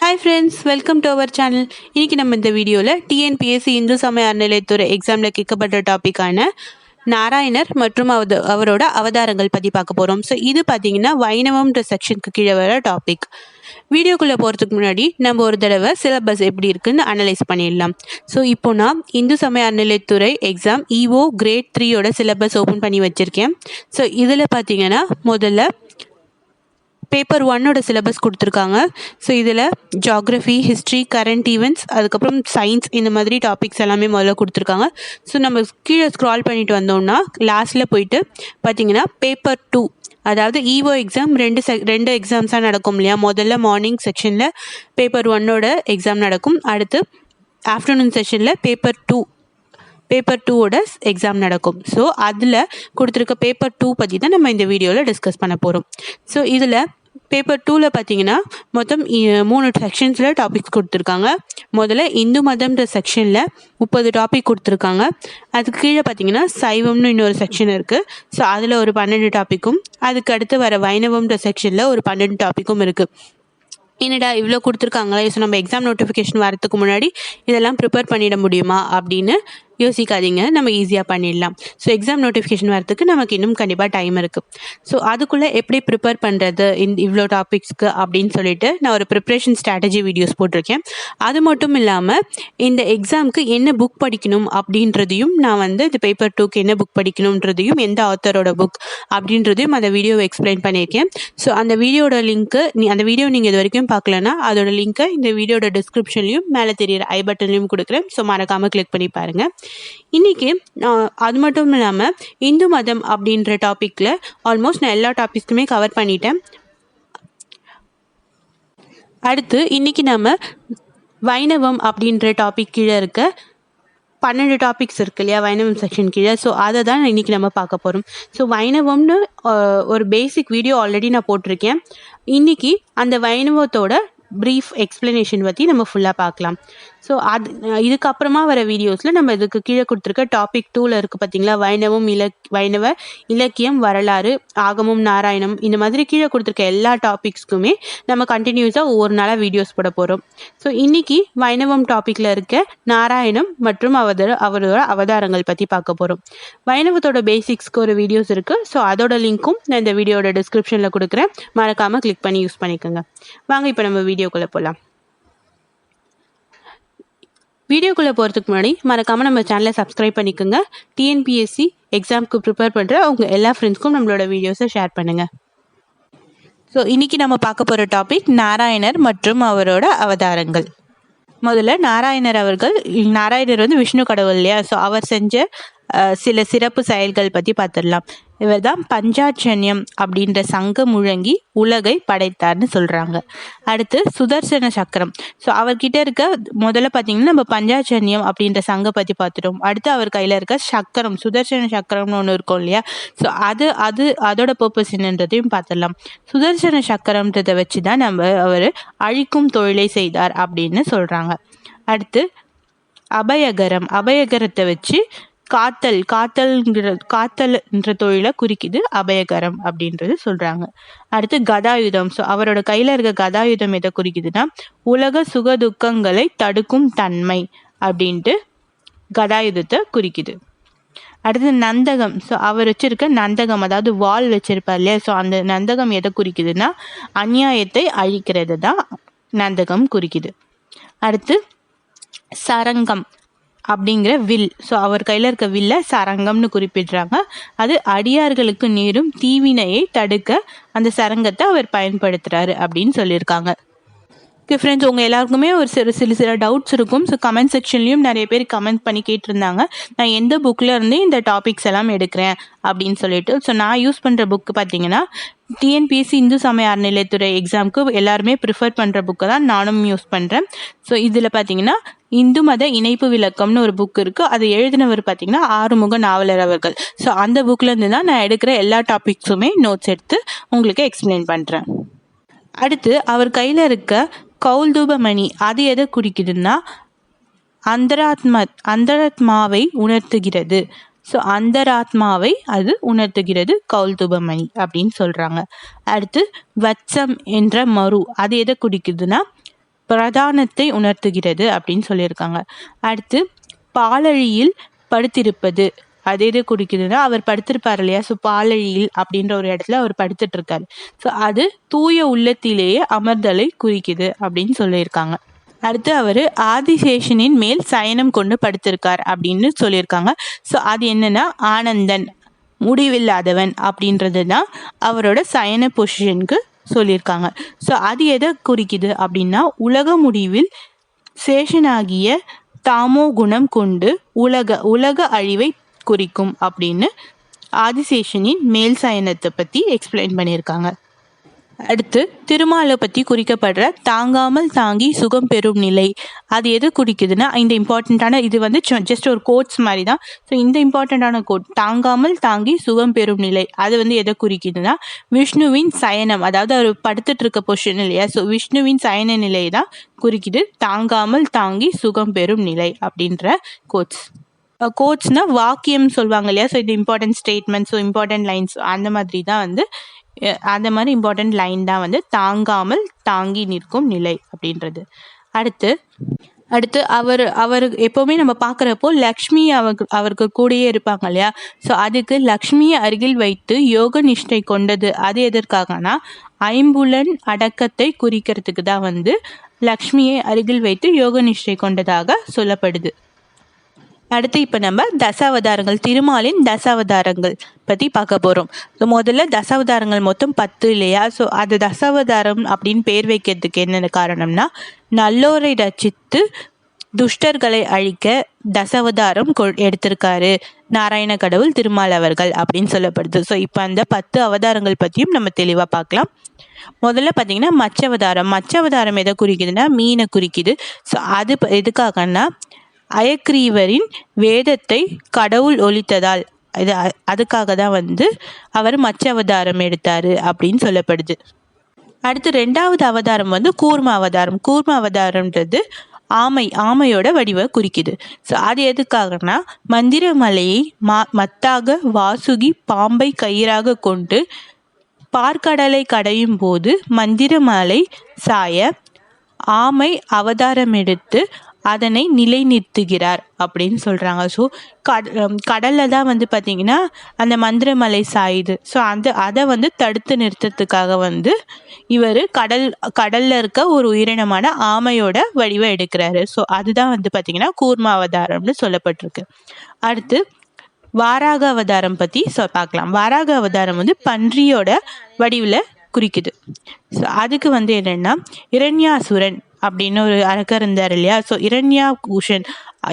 Hi friends, welcome to our channel. இன்றைக்கி நம்ம இந்த வீடியோவில் டிஎன்பிஎஸ்சி இந்து சமய அறநிலையத்துறை எக்ஸாமில் கேட்கப்பட்ட டாப்பிக்கான நாராயணர் மற்றும் அவரோட அவதாரங்கள் பற்றி பார்க்க போகிறோம். ஸோ இது பார்த்திங்கன்னா வைணவம்ன்ற செக்ஷனுக்கு கீழே வர டாபிக். வீடியோக்குள்ளே போகிறதுக்கு முன்னாடி நம்ம ஒரு தடவை சிலபஸ் எப்படி இருக்குன்னு அனலைஸ் பண்ணிடலாம். ஸோ இப்போ நான் இந்து சமய அறநிலையத்துறை எக்ஸாம் இஓ கிரேட் 3யோட சிலபஸ் ஓப்பன் பண்ணி வச்சுருக்கேன். ஸோ இதில் பார்த்திங்கன்னா முதல்ல பேப்பர் 1ஓட சிலபஸ் கொடுத்துருக்காங்க. ஸோ இதில் ஜாகிரஃபி, ஹிஸ்ட்ரி, கரண்ட் ஈவெண்ட்ஸ், அதுக்கப்புறம் சயின்ஸ், இந்த மாதிரி டாபிக்ஸ் எல்லாமே முதல்ல கொடுத்துருக்காங்க. ஸோ நம்ம கீழே ஸ்க்ரால் பண்ணிட்டு வந்தோம்னா லாஸ்ட்டில் போயிட்டு பார்த்திங்கன்னா பேப்பர் 2, அதாவது இஓ எக்ஸாம் ரெண்டு எக்ஸாம்ஸாக நடக்கும் இல்லையா. முதல்ல மார்னிங் செக்ஷனில் பேப்பர் 1ஓட எக்ஸாம் நடக்கும். அடுத்து ஆஃப்டர்நூன் செஷனில் பேப்பர் 2ஓட எக்ஸாம் நடக்கும். ஸோ அதில் கொடுத்துருக்க பேப்பர் 2 பற்றி தான் நம்ம இந்த வீடியோவில் டிஸ்கஸ் பண்ண போகிறோம். ஸோ இதில் பேப்பர் 2ல் பார்த்தீங்கன்னா மொத்தம் 3 செக்ஷன்ஸில் டாபிக்ஸ் கொடுத்துருக்காங்க. முதல்ல இந்து மதம்ன்ற செக்ஷனில் 30 டாபிக் கொடுத்துருக்காங்க. அதுக்கு கீழே பார்த்தீங்கன்னா சைவம்னு இன்னொரு செக்ஷன் இருக்குது. ஸோ அதில் ஒரு 12 டாப்பிக்கும், அதுக்கு அடுத்து வர வைணவம்ன்ற செக்ஷனில் ஒரு 12 டாப்பிக்கும் இருக்குது. என்னடா இவ்வளோ கொடுத்துருக்காங்களே, ஸோ நம்ம எக்ஸாம் நோட்டிஃபிகேஷன் வரதுக்கு முன்னாடி இதெல்லாம் ப்ரிப்பேர் பண்ணிட முடியுமா அப்படின்னு யோசிக்காதீங்க, நம்ம ஈஸியாக பண்ணிடலாம். ஸோ எக்ஸாம் நோட்டிஃபிகேஷன் வரதுக்கு நமக்கு இன்னும் கண்டிப்பாக டைம் இருக்குது. ஸோ அதுக்குள்ளே எப்படி ப்ரிப்பேர் பண்ணுறது இவ்வளோ டாபிக்ஸ்க்கு அப்படின்னு சொல்லிட்டு நான் ஒரு ப்ரிப்ரேஷன் ஸ்ட்ராட்டஜி வீடியோஸ் போட்டிருக்கேன். அது மட்டும் இல்லாமல் இந்த எக்ஸாமுக்கு என்ன புக் படிக்கணும் அப்படின்றதையும் நான் இந்த பேப்பர் 2க்கு என்ன புக் படிக்கணுன்றதையும், எந்த ஆத்தரோட புக் அப்படின்றதையும் அந்த வீடியோவை எக்ஸ்பிளைன் பண்ணியிருக்கேன். ஸோ அந்த வீடியோட லிங்க்கு, அந்த வீடியோ நீங்கள் இது வரைக்கும் பார்க்கலன்னா அதோட லிங்க்கை இந்த வீடியோட டிஸ்கிரிப்ஷன்லையும் மேலே தெரியிற ஐ பட்டன்லையும் கொடுக்குறேன். ஸோ மறக்காமல் கிளிக் பண்ணி பாருங்கள். இன்றைக்கி அது மட்டும் இல்லாமல் இந்து மதம் அப்படின்ற டாப்பிக்கில் ஆல்மோஸ்ட் நான் எல்லா டாபிக்ஸுமே கவர் பண்ணிட்டேன். அடுத்து இன்றைக்கி நம்ம வைணவம் அப்படின்ற டாபிக் கீழே இருக்க 12 டாபிக்ஸ் இருக்கு இல்லையா, வைணவம் செக்ஷன் கீழே. ஸோ அதை தான் இன்றைக்கி நம்ம பார்க்க போகிறோம். ஸோ வைணவம்னு ஒரு பேசிக் வீடியோ ஆல்ரெடி நான் போட்டிருக்கேன். இன்றைக்கி அந்த வைணவத்தோட ப்ரீஃப் எக்ஸ்ப்ளனேஷன் பற்றி நம்ம ஃபுல்லாக பார்க்கலாம். ஸோ இதுக்கப்புறமா வர வீடியோஸில் நம்ம இதுக்கு கீழே கொடுத்துருக்க டாபிக் 2ல் இருக்குது பார்த்தீங்களா, வைணவ இலக்கியம், வரலாறு, ஆகமம், நாராயணம், இந்த மாதிரி கீழே கொடுத்துருக்க எல்லா டாபிக்ஸ்க்குமே நம்ம கண்டினியூஸாக ஒவ்வொரு நாளாக வீடியோஸ் போட போகிறோம். ஸோ இன்றைக்கி வைணவம் டாப்பிக்கில் இருக்க நாராயணம் மற்றும் அவரோட அவதாரங்கள் பற்றி பார்க்க போகிறோம். வைணவத்தோட பேசிக்ஸ்க்கு ஒரு வீடியோஸ் இருக்குது. ஸோ அதோட லிங்க்கும் நான் இந்த வீடியோட டிஸ்கிரிப்ஷனில் கொடுக்குறேன், மறக்காமல் கிளிக் பண்ணி யூஸ் பண்ணிக்கோங்க. வாங்க இப்போ நம்ம வீடியோக்குள்ளே போகலாம். வீடியோக்குள்ளே போகிறதுக்கு முன்னாடி மறக்காமல் நம்ம சேனலை சப்ஸ்கிரைப் பண்ணிக்கோங்க. டிஎன்பிஎஸ்சி எக்ஸாமுக்கு ப்ரிப்பேர் பண்ணுற அவங்க எல்லா ஃப்ரெண்ட்ஸ்க்கும் நம்மளோட வீடியோஸை ஷேர் பண்ணுங்கள். ஸோ இன்றைக்கி நம்ம பார்க்க போகிற டாபிக் நாராயணர் மற்றும் அவரோட அவதாரங்கள். முதல்ல நாராயணர் விஷ்ணு கடவுள் இல்லையா. ஸோ அவர் செஞ்ச சில சிறப்பு செயல்கள் பற்றி பார்த்துடலாம். இவர் தான் பஞ்சாட்சண்யம் அப்படின்ற சங்கம் முழங்கி உலகை படைத்தார்னு சொல்கிறாங்க. அடுத்து சுதர்சன சக்கரம். ஸோ அவர்கிட்ட இருக்க முதல்ல பார்த்தீங்கன்னா நம்ம பஞ்சாட்சண்யம் அப்படின்ற சங்கம் பற்றி பார்த்துட்டோம். அடுத்து அவர் கையில் இருக்க சக்கரம், சுதர்சன சக்கரம்னு ஒன்று இருக்கும் இல்லையா. ஸோ அதோட பர்பஸ் என்னன்றதையும் பார்த்துடலாம். சுதர்சன சக்கரம்ன்றதை வச்சு தான் அவர் அழிக்கும் தொழிலை செய்தார் அப்படின்னு சொல்கிறாங்க. அடுத்து அபயகரத்தை வச்சு காத்தல்ன்ற தொழிலை குறிக்குது அபயகரம் அப்படின்றது சொல்றாங்க. அடுத்து கதாயுதம். ஸோ அவரோட கையில இருக்க கதாயுதம் எதை குறிக்குதுன்னா உலக சுகதுக்கங்களை தடுக்கும் தன்மை அப்படின்ட்டு கதாயுதத்தை குறிக்குது. அடுத்து நந்தகம். ஸோ அவர் வச்சிருக்க நந்தகம், அதாவது வால் வச்சிருப்பார் இல்லையா. ஸோ அந்த நந்தகம் எதை குறிக்குதுன்னா அநியாயத்தை அழிக்கிறது தான் நந்தகம் குறிக்குது. அடுத்து சரங்கம் அப்படிங்கிற வில். ஸோ அவர் கையில் இருக்க வில்ல சரங்கம்னு குறிப்பிடுறாங்க. அது அடியார்களுக்கு நேரும் தீவினையை தடுக்க அந்த சரங்கத்தை அவர் பயன்படுத்துகிறாரு அப்படின்னு சொல்லியிருக்காங்க. ஓகே ஃப்ரெண்ட்ஸ், உங்கள் எல்லாருக்குமே ஒரு சில டவுட்ஸ் இருக்கும். ஸோ கமெண்ட் செக்ஷன்லேயும் நிறைய பேர் கமெண்ட் பண்ணி கேட்டிருந்தாங்க, நான் எந்த புக்கில் இருந்து இந்த டாபிக்ஸ் எல்லாம் எடுக்கிறேன் அப்படின்னு சொல்லிட்டு. ஸோ நான் யூஸ் பண்ணுற புக்கு பார்த்தீங்கன்னா டிஎன்பிஎஸ்சி இந்து சமய அறநிலையத்துறை எக்ஸாமுக்கு எல்லாருமே ப்ரிஃபர் பண்ணுற புக்கை தான் நானும் யூஸ் பண்ணுறேன். ஸோ இதில் பார்த்தீங்கன்னா இந்து மத இணைப்பு விளக்கம்னு ஒரு புக் இருக்குது. அது எழுதினவர் பார்த்தீங்கன்னா ஆறுமுக நாவலர் அவர்கள். ஸோ அந்த புக்லேருந்து தான் நான் எடுக்கிற எல்லா டாபிக்ஸுமே நோட்ஸ் எடுத்து உங்களுக்கு எக்ஸ்பிளைன் பண்ணுறேன். அடுத்து அவர் கையில் இருக்க கௌல்தூபமணி, அது எதை குறிக்குதுன்னா அந்தராத்மாவை உணர்த்துகிறது. ஸோ அந்தராத்மாவை அது உணர்த்துகிறது கௌல்தூபமணி அப்படின்னு சொல்கிறாங்க. அடுத்து வத்சம் என்ற மரு, அது எதை குறிக்குதுன்னா பிரதானத்தை உணர்த்துகிறது அப்படின்னு சொல்லியிருக்காங்க. அடுத்து பாலழியில் படுத்திருப்பது அது எது குறிக்குதுன்னா, அவர் படுத்திருப்பார் இல்லையா, ஸோ பாலழியில் அப்படின்ற ஒரு இடத்துல அவர் படுத்துட்டு இருக்காரு. ஸோ அது தூய உள்ளத்திலேயே அமர்தலை குறிக்குது அப்படின்னு சொல்லியிருக்காங்க. அடுத்து அவர் ஆதிசேஷனின் மேல் சயனம் கொண்டு படுத்திருக்கார் அப்படின்னு சொல்லியிருக்காங்க. ஸோ அது என்னன்னா, ஆனந்தன் முடிவில்லாதவன் அப்படின்றது தான் அவரோட சயன பொசிஷனுக்கு சொல்லியிருக்காங்க. ஸோ அது எதை குறிக்குது அப்படின்னா, உலக முடிவில் சேஷனாகிய தாமோ குணம் கொண்டு உலக அழிவை குறிக்கும் அப்படின்னு ஆதிசேஷனின் மேல் சயனத்தை பற்றி எக்ஸ்பிளைன் பண்ணியிருக்காங்க. அடுத்து திருமாலை பற்றி குறிக்கப்படுற தாங்காமல் தாங்கி சுகம் பெறும் நிலை அது எது குறிக்குதுன்னா, இந்த இம்பார்ட்டண்ட்டான இது வந்து ஜஸ்ட் ஒரு கோட்ஸ் மாதிரி தான். ஸோ இந்த இம்பார்ட்டண்ட்டான கோட் தாங்காமல் தாங்கி சுகம் பெறும் நிலை அது வந்து எதை குறிக்குதுன்னா, விஷ்ணுவின் சயனம், அதாவது அவர் படுத்துட்டு இருக்க பொசிஷன் இல்லையா, ஸோ விஷ்ணுவின் சயன நிலை தான் குறிக்குது தாங்காமல் தாங்கி சுகம் பெறும் நிலை அப்படின்ற கோட்ஸ். கோட்ஸ்னா வாக்கியம் சொல்லுவாங்க இல்லையா, ஸோ இது important statement, so important lines அந்த மாதிரி தான் வந்து அந்த மாதிரி இம்பார்ட்டன்ட் லைன் தான் வந்து தாங்காமல் தாங்கி நிற்கும் நிலை அப்படின்றது. அடுத்து அவர் எப்போவுமே நம்ம பார்க்குறப்போ லக்ஷ்மி அவருக்கு கூடயே இருப்பாங்க இல்லையா, ஸோ அதுக்கு லக்ஷ்மியை அருகில் வைத்து யோக நிஷ்டை கொண்டது அது எதற்காகனா, ஐம்புலன் அடக்கத்தை குறிக்கிறதுக்கு தான் வந்து லக்ஷ்மியை அருகில் வைத்து யோக நிஷ்டை கொண்டதாக சொல்லப்படுது. அடுத்து இப்போ நம்ம தசாவதாரங்கள், திருமாலின் தசாவதாரங்கள் பற்றி பார்க்க போகிறோம். ஸோ முதல்ல தசாவதாரங்கள் மொத்தம் 10 இல்லையா, ஸோ அது தசாவதாரம் அப்படின்னு பேர் வைக்கிறதுக்கு என்னென்ன காரணம்னா, நல்லோரை ரட்சித்து துஷ்டர்களை அழிக்க தசாவதாரம் எடுத்திருக்காரு நாராயண கடவுள் திருமால் அவர்கள் அப்படின்னு சொல்லப்படுது. ஸோ இப்போ அந்த 10 அவதாரங்கள் பற்றியும் நம்ம தெளிவாக பார்க்கலாம். முதல்ல பார்த்தீங்கன்னா மச்சவதாரம் எதை குறிக்குதுன்னா, மீனை குறிக்குது. ஸோ அது எதுக்காகன்னா, அயக்ரீவரின் வேதத்தை கடவுள் ஒலித்ததால் அதுக்காக தான் வந்து அவர் மச்ச அவதாரம் எடுத்தாரு அப்படின்னு சொல்லப்படுது. அடுத்து 2வது அவதாரம் வந்து கூர்ம அவதாரம்ன்றது ஆமையோட வடிவை குறிக்குது. ஸோ அது எதுக்காகனா, மந்திரமலையை மத்தாக வாசுகி பாம்பை கயிறாக கொண்டு பார்க்கடலை கடையும் போது மந்திரமலை சாய ஆமை அவதாரம் எடுத்து அதனை நிலைநிறுத்துகிறார் அப்படின்னு சொல்கிறாங்க. ஸோ கடலில் தான் வந்து பார்த்திங்கன்னா அந்த மந்திரமலை சாயுது. ஸோ அதை வந்து தடுத்து நிறுத்தத்துக்காக வந்து இவர் கடலில் இருக்க ஒரு உயிரினமான ஆமையோட வடிவை எடுக்கிறாரு. ஸோ அதுதான் வந்து பார்த்திங்கன்னா கூர்ம அவதாரம்னு சொல்லப்பட்டிருக்கு. அடுத்து வாராக அவதாரம் பற்றி பார்க்கலாம். வாராக அவதாரம் வந்து பன்றியோட வடிவில் குறிக்குது. ஸோ அதுக்கு வந்து என்னென்னா, இரண்யாசுரன் அப்படின்னு ஒரு அரக்கர் இருந்தார் இல்லையா, ஸோ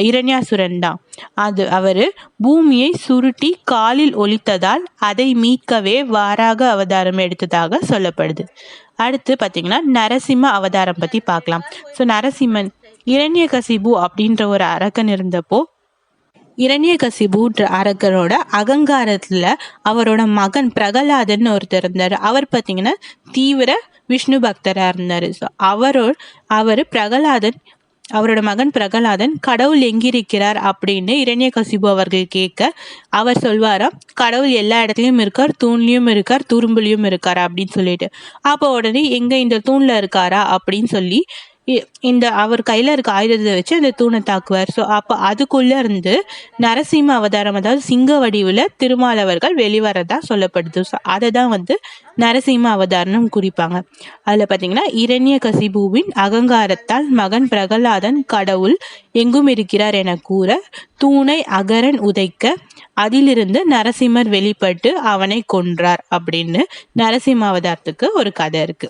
இரண்யாசுரன் தான் அது. அவர் பூமியை சுருட்டி காலில் ஒலித்ததால் அதை மீட்கவே வாராக அவதாரம் எடுத்ததாக சொல்லப்படுது. அடுத்து பார்த்தீங்கன்னா நரசிம்ம அவதாரம் பற்றி பார்க்கலாம். ஸோ நரசிம்மன் இரண்யகசிபு அப்படின்ற ஒரு அரக்கன் இருந்தப்போ, இரண்யகசிபுன்ற அரக்கரோட அகங்காரத்தில் அவரோட மகன் பிரகலாதன் ஒருத்தர் இருந்தார். அவர் பார்த்தீங்கன்னா தீவிர விஷ்ணு பக்தராக இருந்தார். ஸோ அவரோட மகன் பிரகலாதன் கடவுள் எங்கிருக்கிறார் அப்படின்னு இரண்யகசிபு அவர்கள் கேட்க அவர் சொல்வாராம், கடவுள் எல்லா இடத்துலையும் இருக்கார், தூண்லையும் இருக்கார், துரும்புலையும் இருக்காரா அப்படின்னு சொல்லிட்டு. அப்போ உடனே எங்கே இந்த தூணில் இருக்காரா அப்படின்னு சொல்லி அவர் கையில் இருக்க ஆயுதத்தை வச்சு அந்த தூணை தாக்குவார். ஸோ அப்போ அதுக்குள்ளே இருந்து நரசிம்ம அவதாரம், அதாவது சிங்க வடிவில் திருமால் அவர்கள் வெளிவரதா சொல்லப்படுது. ஸோ அதை தான் வந்து நரசிம்ம அவதாரம் குறிப்பாங்க. அதில் பார்த்தீங்கன்னா இரண்யகசிபுவின் அகங்காரத்தால் மகன் பிரகலாதன் கடவுள் எங்கும் இருக்கிறார் என கூற தூணை அகரன் உதைக்க அதிலிருந்து நரசிம்மர் வெளிப்பட்டு அவனை கொன்றார் அப்படின்னு நரசிம்ம அவதாரத்துக்கு ஒரு கதை இருக்கு.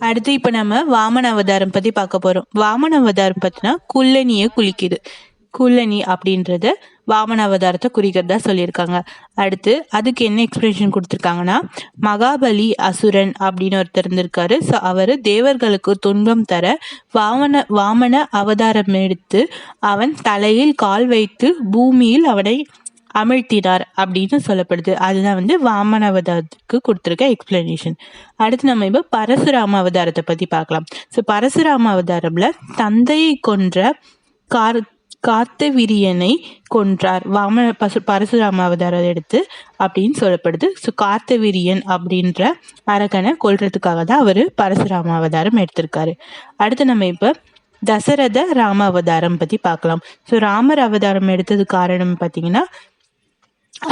அடுத்து இப்போ நம்ம வாமன அவதாரம் பற்றி பார்க்க போகிறோம். வாமன அவதாரம் பார்த்தினா குள்ளனியை குளிக்குது. குள்ளனி அப்படின்றத வாமன அவதாரத்தை குறிக்கிறதா சொல்லியிருக்காங்க. அடுத்து அதுக்கு என்ன எக்ஸ்பிளேஷன் கொடுத்துருக்காங்கன்னா, மகாபலி அசுரன் அப்படின்னு ஒருத்தர் இருந்திருக்காரு. ஸோ அவர் தேவர்களுக்கு துன்பம் தர வாமன அவதாரம் எடுத்து அவன் தலையில் கால் வைத்து பூமியில் அவனை அமிழ்த்தினார் அப்படின்னு சொல்லப்படுது. அதுதான் வந்து வாமன அவதாரத்துக்கு கொடுத்துருக்க எக்ஸ்பிளனேஷன். அடுத்து நம்ம இப்போ பரசுராம அவதாரத்தை பற்றி பார்க்கலாம். ஸோ பரசுராம அவதாரம்ல தந்தையை கொன்ற கார்த்தவீரியனை கொன்றார். பரசுராம அவதாரம் எடுத்து அப்படின்னு சொல்லப்படுது. ஸோ கார்த்தவீரியன் அப்படின்ற அரக்கனை கொல்றதுக்காக தான் அவர் பரசுராம அவதாரம் எடுத்திருக்காரு. அடுத்து நம்ம இப்போ தசரத ராம அவதாரம் பற்றி பார்க்கலாம். ஸோ ராமர் அவதாரம் எடுத்தது காரணம் பார்த்தீங்கன்னா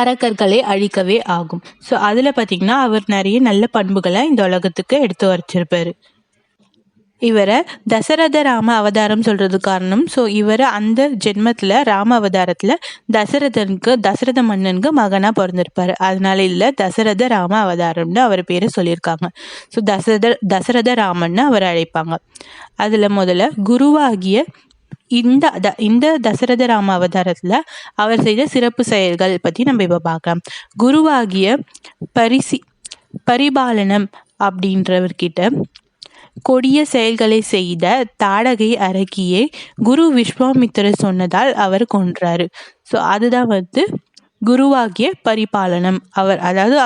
அரக்கர்களை அழிக்கவே ஆகும். ஸோ அதில் பார்த்தீங்கன்னா அவர் நிறைய நல்ல பண்புகளை இந்த உலகத்துக்கு எடுத்து வச்சிருப்பாரு. இவரை தசரத ராம அவதாரம் சொல்றது காரணம், ஸோ இவர் அந்த ஜென்மத்தில் ராம அவதாரத்தில் தசரத மன்னனுக்கு மகனாக பிறந்திருப்பாரு. அதனால இல்லை தசரத ராம அவதாரம்னு அவர் பேரை சொல்லியிருக்காங்க. ஸோ தசரத ராமன்னு அவர் அழைப்பாங்க. அதில் முதல்ல குருவாகிய இந்த தசரத ராம அவதாரத்தில் அவர் செய்த சிறப்பு செயல்கள் பற்றி நம்ம இப்போ பார்க்கலாம். குருவாகிய பரிபாலனம் அப்படின்றவர்கிட்ட கொடிய செயல்களை செய்த தாடகை அரக்கியை குரு விஸ்வாமித்திரர் சொன்னதால் அவர் கொன்றாரு. ஸோ அதுதான் குருவாகிய பரிபாலனம்.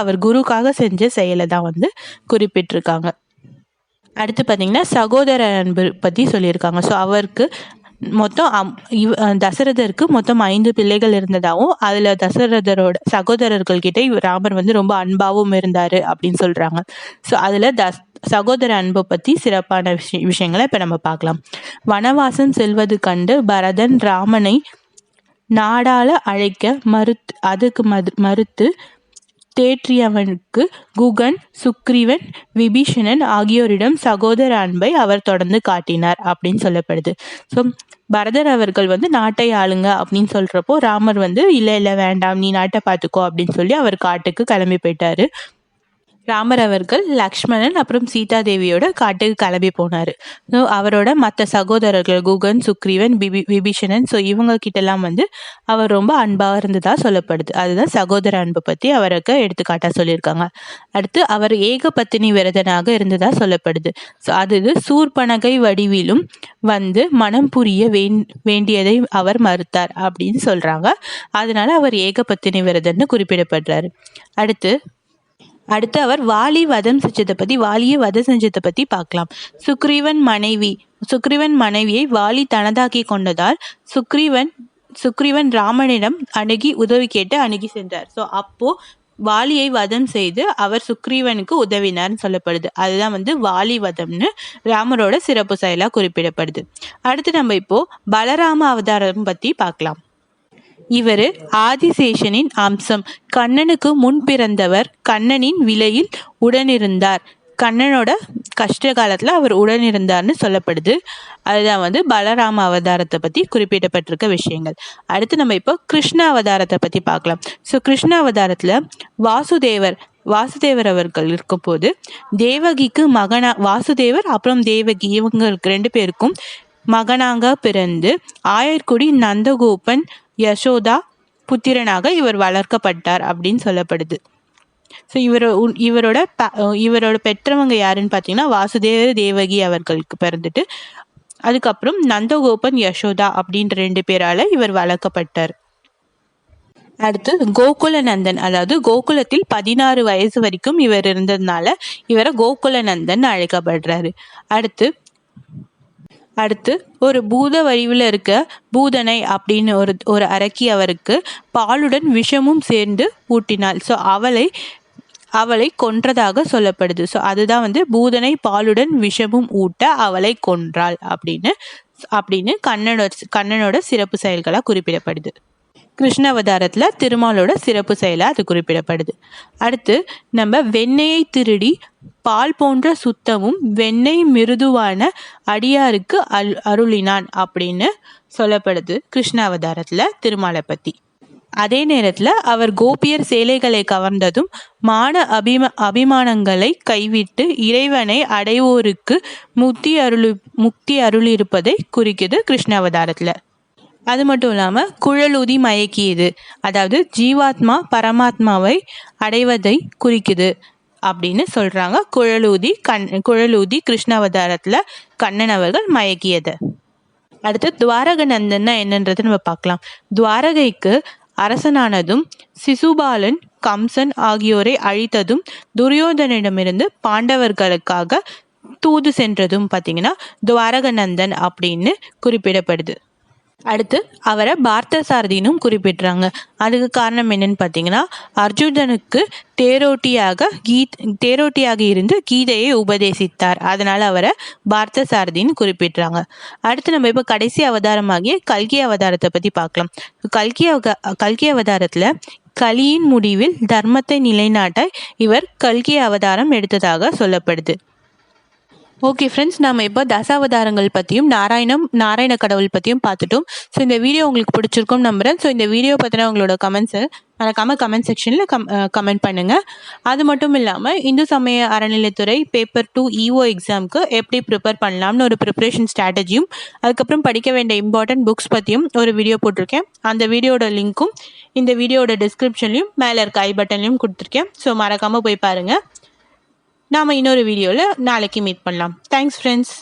அவர் குருக்காக செஞ்ச செயலை தான் குறிப்பிட்டிருக்காங்க. அடுத்து பார்த்தீங்கன்னா சகோதர அன்பு பற்றி சொல்லியிருக்காங்க. ஸோ அவருக்கு மொத்தம் தசரதருக்கு மொத்தம் 5 பிள்ளைகள் இருந்ததாகவும் அதில் தசரதரோட சகோதரர்கள் கிட்ட ராமர் ரொம்ப அன்பாகவும் இருந்தார் அப்படின்னு சொல்கிறாங்க. ஸோ அதில் சகோதர அன்பை பற்றி சிறப்பான விஷயங்களை இப்போ நம்ம பார்க்கலாம். வனவாசம் செல்வது கண்டு பரதன் ராமனை நாடாள அழைக்க மறுத்து தேற்றியவனுக்கு குகன், சுக்ரீவன், விபீஷணன் ஆகியோரிடம் சகோதர அன்பை அவர் தொடர்ந்து காட்டினார் அப்படின்னு சொல்லப்படுது. ஸோ பரதர் அவர்கள் நாட்டை ஆளுங்க அப்படின்னு சொல்றப்போ ராமர் இல்லை வேண்டாம், நீ நாட்டை பார்த்துக்கோ அப்படின்னு சொல்லி அவர் காட்டுக்கு கிளம்பி போயிட்டாரு. ராமர் அவர்கள் லக்ஷ்மணன் அப்புறம் சீதா தேவியோட காட்டுக்கு கிளம்பி போனார். ஸோ அவரோட மற்ற சகோதரர்கள் குகன், சுக்ரீவன், விபீஷணன், ஸோ இவங்க கிட்டலாம் அவர் ரொம்ப அன்பாக இருந்ததா சொல்லப்படுது. அதுதான் சகோதர அன்பை பற்றி அவருக்கு எடுத்துக்காட்டாக சொல்லியிருக்காங்க. அடுத்து அவர் ஏகபத்தினி விரதனாக இருந்ததா சொல்லப்படுது. ஸோ அது சூர்பனகை வடிவிலும் மனம் புரிய வேண்டியதை அவர் மறுத்தார் அப்படின்னு சொல்றாங்க. அதனால அவர் ஏகபத்தினி விரதன்னு குறிப்பிடப்படுறாரு. அடுத்து அவர் வாலியை வதம் செஞ்சதை பற்றி பார்க்கலாம். சுக்ரீவன் மனைவியை வாலி தனதாக்கி கொண்டதால் சுக்ரீவன் ராமனிடம் உதவி கேட்டு அணுகி சென்றார். ஸோ அப்போ வாலியை வதம் செய்து அவர் சுக்ரீவனுக்கு உதவினார்னு சொல்லப்படுது. அதுதான் வாலி வதம்னு ராமரோட சிறப்பு செயலாக குறிப்பிடப்படுது. அடுத்து நம்ம இப்போ பலராம அவதாரம் பற்றி பார்க்கலாம். இவர் ஆதிசேஷனின் அம்சம். கண்ணனுக்கு முன் பிறந்தவர். கண்ணனின் விலையில் உடனிருந்தார். கண்ணனோட கஷ்ட காலத்தில் அவர் உடனிருந்தார்னு சொல்லப்படுது. அதுதான் பலராம அவதாரத்தை பற்றி குறிப்பிடப்பட்டிருக்க விஷயங்கள். அடுத்து நம்ம இப்போ கிருஷ்ண அவதாரத்தை பற்றி பார்க்கலாம். ஸோ கிருஷ்ண அவதாரத்தில் வாசுதேவர் அவர்கள் இருக்கும் போது தேவகிக்கு வாசுதேவர் அப்புறம் தேவகி இவங்களுக்கு 2 பேருக்கும் மகனாக பிறந்து ஆயர்குடி நந்தகோபன் யசோதா புத்திரனாக இவர் வளர்க்கப்பட்டார் அப்படின்னு சொல்லப்படுது. ஸோ இவரோட பெற்றவங்க யாருன்னு பார்த்தீங்கன்னா வாசுதேவர் தேவகி அவர்களுக்கு பிறந்துட்டு அதுக்கப்புறம் நந்தகோபன் யசோதா அப்படின்ற 2 பேரால இவர் வளர்க்கப்பட்டார். அடுத்து கோகுலநந்தன், அதாவது கோகுலத்தில் 16 வயசு வரைக்கும் இவர் இருந்ததுனால இவரை கோகுலநந்தன் அழைக்கப்படுறாரு. அடுத்து ஒரு பூத வடிவில் இருக்க பூதனை அப்படின்னு ஒரு அரக்கி அவருக்கு பாலுடன் விஷமும் சேர்ந்து ஊட்டினாள். ஸோ அவளை கொன்றதாக சொல்லப்படுது. ஸோ அதுதான் பூதனை பாலுடன் விஷமும் ஊட்ட அவளை கொன்றாள் அப்படின்னு கண்ணனோட சிறப்பு செயல்களாக குறிப்பிடப்படுது. கிருஷ்ண அவதாரத்தில் திருமாலோட சிறப்பு செயலாக அது குறிப்பிடப்படுது. அடுத்து நம்ம வெண்ணெயை திருடி பால் போன்ற சுத்தமும் வெண்ணெய் மிருதுவான அடியாருக்கு அருளினான் அப்படின்னு சொல்லப்படுது கிருஷ்ண அவதாரத்தில் திருமாலை பற்றி. அதே நேரத்தில் அவர் கோபியர் சேலைகளை கவர்ந்ததும் மான அபிமானங்களை கைவிட்டு இறைவனை அடைவோருக்கு முக்தி அருளிருப்பதை குறிக்குது கிருஷ்ண அவதாரத்தில். அது மட்டும் இல்லாமல் குழலூதி மயக்கியது, அதாவது ஜீவாத்மா பரமாத்மாவை அடைவதை குறிக்குது அப்படின்னு சொல்கிறாங்க. குழலூதி கிருஷ்ண அவதாரத்தில் கண்ணன் அவர்கள் மயக்கியது. அடுத்து துவாரகநந்தன்னா என்னன்றது நம்ம பார்க்கலாம். துவாரகைக்கு அரசனானதும் சிசுபாலன், கம்சன் ஆகியோரை அழித்ததும் துரியோதனிடமிருந்து பாண்டவர்களுக்காக தூது சென்றதும் பார்த்தீங்கன்னா துவாரகநந்தன் அப்படின்னு குறிப்பிடப்படுது. அடுத்து அவரை பார்த்தசாரதினும் குறிப்பிட்றாங்க. அதுக்கு காரணம் என்னன்னு பார்த்தீங்கன்னா, அர்ஜுனனுக்கு தேரோட்டியாக இருந்து கீதையை உபதேசித்தார். அதனால அவரை பார்த்தசாரதின்னு குறிப்பிட்றாங்க. அடுத்து நம்ம இப்போ கடைசி அவதாரமாகிய கல்கி அவதாரத்தை பற்றி பார்க்கலாம். கல்கி அவதாரத்தில் கலியின் முடிவில் தர்மத்தை நிலைநாட்ட இவர் கல்கி அவதாரம் எடுத்ததாக சொல்லப்படுது. ஓகே ஃப்ரெண்ட்ஸ், நம்ம இப்போ தசாவதாரங்கள் பற்றியும் நாராயண கடவுள் பற்றியும் பார்த்துட்டோம். ஸோ இந்த வீடியோ உங்களுக்கு பிடிச்சிருக்கும்னு நம்புகிறேன். ஸோ இந்த வீடியோ பற்றின உங்களோட கமெண்ட்ஸை மறக்காமல் கமெண்ட் செக்ஷனில் கமெண்ட் பண்ணுங்கள். அது மட்டும் இல்லாமல் இந்து சமய அறநிலைத்துறை பேப்பர் 2 EO எக்ஸாமுக்கு எப்படி ப்ரிப்பேர் பண்ணலாம்னு ஒரு ப்ரிப்ரேஷன் ஸ்ட்ராட்டஜியும், அதுக்கப்புறம் படிக்க வேண்டிய இம்பார்ட்டன்ட் புக்ஸ் பற்றியும் ஒரு வீடியோ போட்டிருக்கேன். அந்த வீடியோட லிங்க்கும் இந்த வீடியோட டிஸ்கிரிப்ஷன்லையும் மேலே இருக்க ஐ பட்டன்லையும் கொடுத்துருக்கேன். ஸோ மறக்காமல் போய் பாருங்கள். நாம் இன்னொரு வீடியோவில் நாளைக்கு மீட் பண்ணலாம். Thanks friends.